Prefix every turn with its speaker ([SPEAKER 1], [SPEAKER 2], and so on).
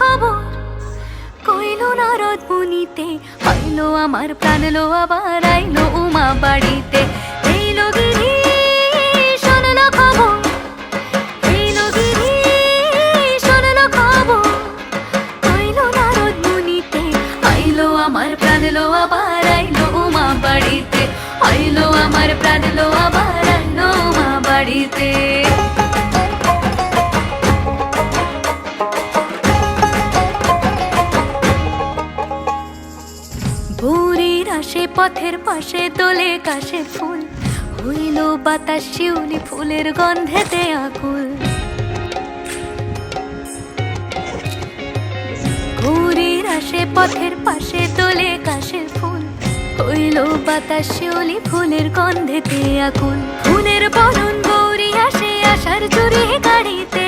[SPEAKER 1] খবর কইলো নারদ মুনিতে, হইলো আমার প্রাণ লো আবার আইলো উমা বাড়িতে। এইলো গিরি শোনলো খবর, এইলো গিরি শোনলো খবর কইলো নারদ মুনিতে, হইলো আমার প্রাণ লো আবার আইলো উমা বাড়িতে, হইলো আমার প্রাণ লো আবার আইলো উমা বাড়িতে। ভোরের আসে পথের পাশে দোলে কাশের ফুল, হইল বাতাস শিউলি ফুলের গন্ধেতে আকুল। ভোরের আসে পথের পাশে দোলে কাশের ফুল, হইল বাতাস শিউলি ফুলের গন্ধেতে আকুল। ফুলের বরণ গৌরী আসে আশার জুড়ে গাড়িতে,